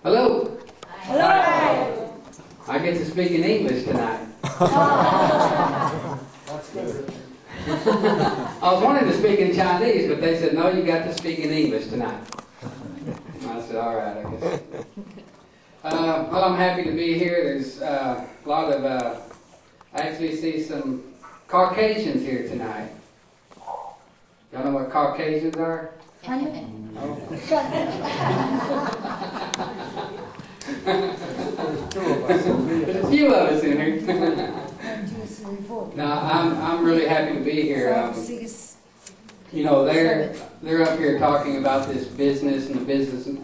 Hello. Hello. I get to speak in English tonight. That's good. I was wanting to speak in Chinese, but they said, no, you got to speak in English tonight. I said, all right, I guess. Well, I'm happy to be here. There's a lot of, I actually see some Caucasians here tonight. Y'all know what Caucasians are? No? There's a few of us in here. No, I'm really happy to be here. You know, they're up here talking about this business and the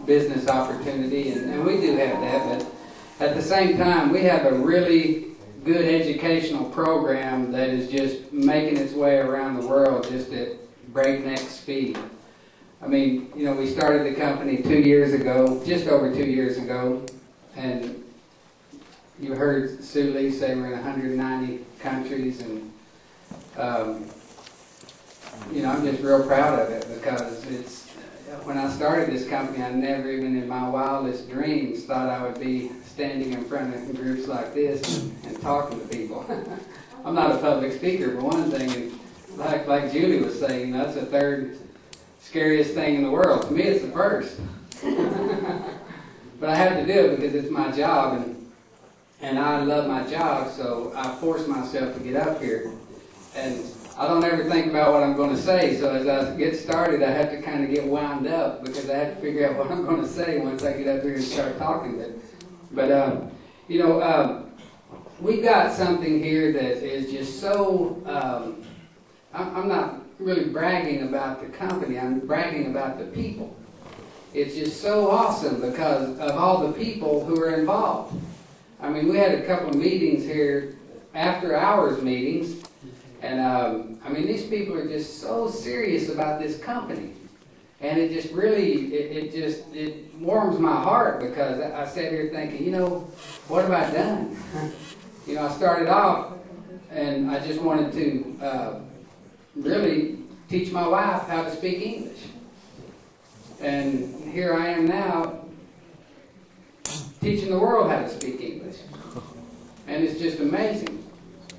business opportunity, and we do have that, but at the same time, we have a really good educational program that is just making its way around the world just at breakneck speed. I mean, you know, we started the company 2 years ago, just over 2 years ago, and you heard Sue Lee say we're in 190 countries, and you know, I'm just real proud of it because it's, when I started this company, I never even in my wildest dreams thought I would be standing in front of groups like this and talking to people. I'm not a public speaker for one thing, and like Julie was saying, that's the third scariest thing in the world. To me, it's the first. But I have to do it because it's my job, and I love my job, so I force myself to get up here. And I don't ever think about what I'm going to say, so as I get started, I have to kind of get wound up because I have to figure out what I'm going to say once I get up here and start talking. But you know, we've got something here that is just so, I'm not really bragging about the company, I'm bragging about the people. It's just so awesome because of all the people who are involved. I mean, we had a couple of meetings here, after hours meetings, and I mean, these people are just so serious about this company. And it just really, it warms my heart because I sat here thinking, you know, what have I done? You know, I started off and I just wanted to really teach my wife how to speak English. And here I am now teaching the world how to speak English. And it's just amazing.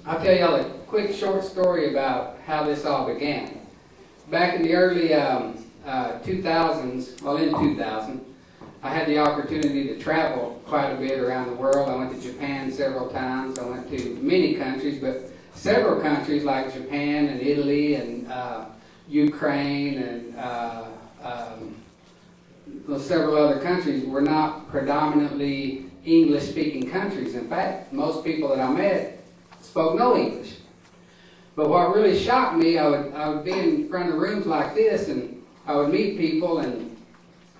I'll tell y'all a quick short story about how this all began. Back in the early 2000s, well in 2000, I had the opportunity to travel quite a bit around the world. I went to Japan several times. I went to many countries, but several countries like Japan and Italy and Ukraine and several other countries were not predominantly English-speaking countries. In fact, most people that I met spoke no English. But what really shocked me, I would be in front of rooms like this, and I would meet people, and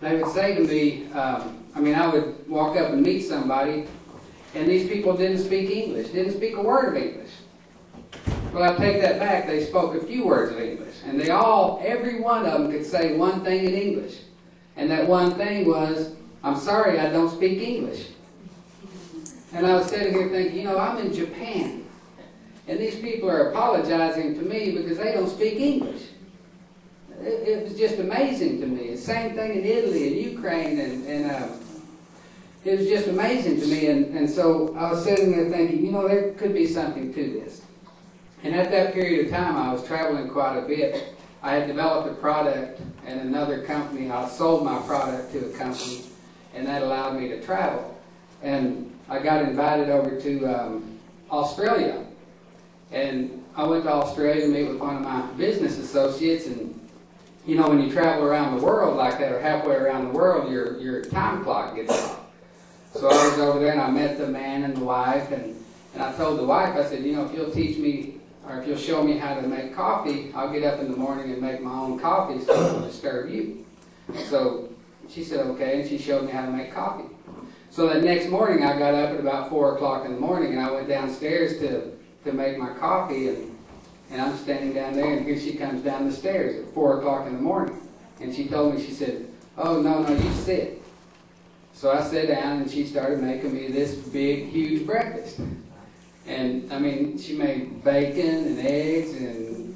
they would say to me, I mean, I would walk up and meet somebody, and these people didn't speak English, didn't speak a word of English. Well, I take that back, they spoke a few words of English, and they all, every one of them could say one thing in English. And that one thing was, I'm sorry, I don't speak English. And I was sitting here thinking, you know, I'm in Japan. And these people are apologizing to me because they don't speak English. It was just amazing to me. The same thing in Italy and Ukraine. And it was just amazing to me. And so I was sitting there thinking, you know, there could be something to this. And at that period of time, I was traveling quite a bit. I had developed a product in another company. I sold my product to a company, and that allowed me to travel. And I got invited over to Australia. And I went to Australia to meet with one of my business associates. And you know, when you travel around the world like that, or halfway around the world, your time clock gets off. So I was over there, and I met the man and the wife. And I told the wife, I said, you know, if you'll teach me, or if you'll show me how to make coffee, I'll get up in the morning and make my own coffee so I don't disturb you. So she said, okay, and she showed me how to make coffee. So that next morning, I got up at about 4 o'clock in the morning, and I went downstairs to make my coffee, and I'm standing down there, and here she comes down the stairs at 4 o'clock in the morning. And she told me, she said, oh, no, you sit. So I sat down, and she started making me this big, huge breakfast. And I mean, she made bacon and eggs and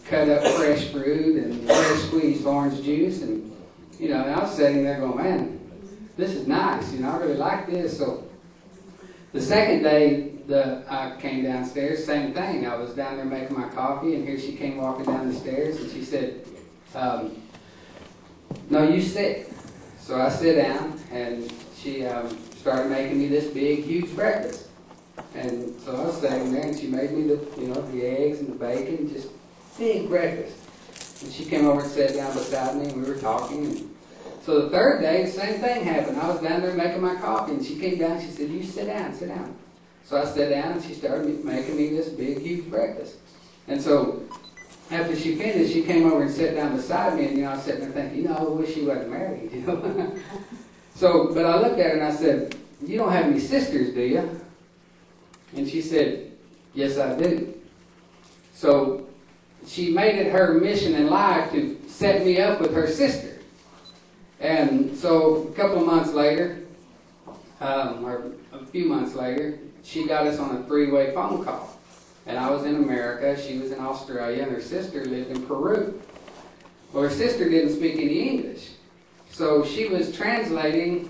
cut up fresh fruit and fresh squeezed orange juice. And, you know, and I was sitting there going, man, this is nice, you know, I really like this. So the second day I came downstairs, same thing. I was down there making my coffee, and here she came walking down the stairs, and she said, no, you sit. So I sit down, and she started making me this big, huge breakfast. And so I was sitting there, and she made me the eggs and the bacon, just big breakfast. And she came over and sat down beside me, and we were talking. And so the third day, the same thing happened. I was down there making my coffee, and she came down, she said, you sit down, sit down. So I sat down, and she started making me this big, huge breakfast. And so after she finished, she came over and sat down beside me, and, you know, I was sitting there thinking, you know, I wish she wasn't married, you know. So, but I looked at her and I said, you don't have any sisters, do you? And she said, yes, I do. So she made it her mission in life to set me up with her sister. And so a couple of months later, or a few months later, she got us on a three-way phone call. And I was in America, she was in Australia, and her sister lived in Peru. Well, her sister didn't speak any English. So she was translating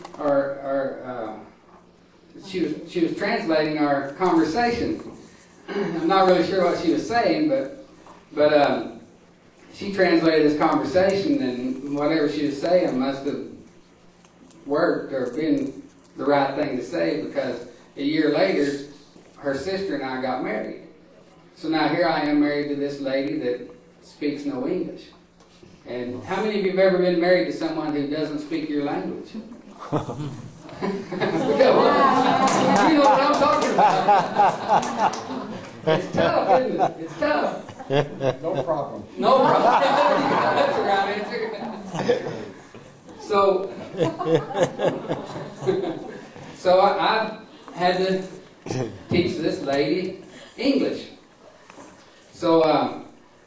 she was translating our conversation. I'm not really sure what she was saying, but she translated this conversation, and whatever she was saying must have worked or been the right thing to say, because a year later, her sister and I got married. So now here I am married to this lady that speaks no English. And how many of you have ever been married to someone who doesn't speak your language? You know what I'm talking about. It's tough, isn't it? It's tough. No problem. No problem. That's the right answer. So I had to teach this lady English. So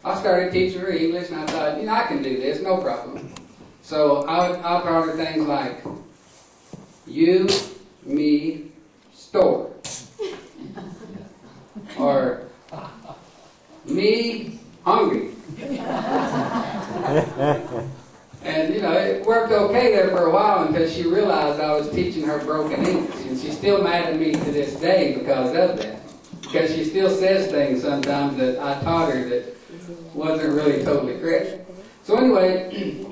I started teaching her English, and I thought, you know, I can do this, no problem. So I taught her things like, you, me, store. Or, me, hungry. And, you know, it worked okay there for a while until she realized I was teaching her broken English. And she's still mad at me to this day because of that. Because she still says things sometimes that I taught her that wasn't really totally correct. So anyway,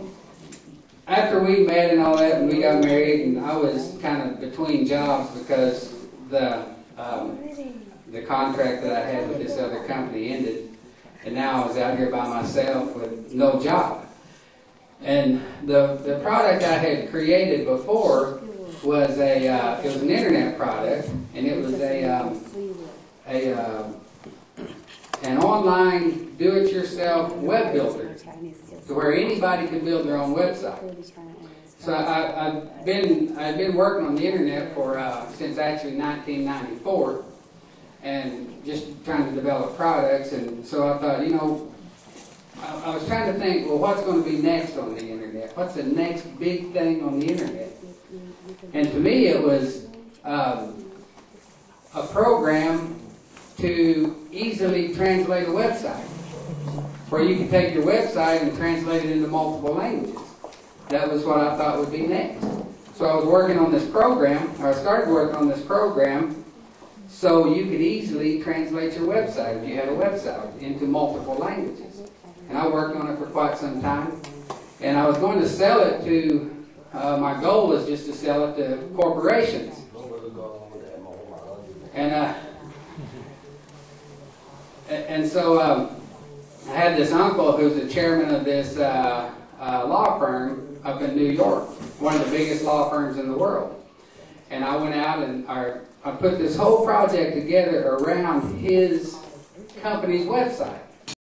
after we met and all that, and we got married, and I was kind of between jobs because the contract that I had with this other company ended, and now I was out here by myself with no job. And the product I had created before was it was an internet product, and it was an online do-it-yourself web builder, to where anybody could build their own website. So I've been working on the internet for since actually 1994, and just trying to develop products. And so I thought, you know, I was trying to think, well, what's going to be next on the internet? What's the next big thing on the internet? And to me, it was a program to easily translate a website, where you can take your website and translate it into multiple languages. That was what I thought would be next. So I was working on this program, or I started working on this program, so you could easily translate your website, if you had a website, into multiple languages. And I worked on it for quite some time. And I was going to sell it to, my goal was just to sell it to corporations. And so I had this uncle who's the chairman of this law firm up in New York, one of the biggest law firms in the world. And I went out and I put this whole project together around his company's website.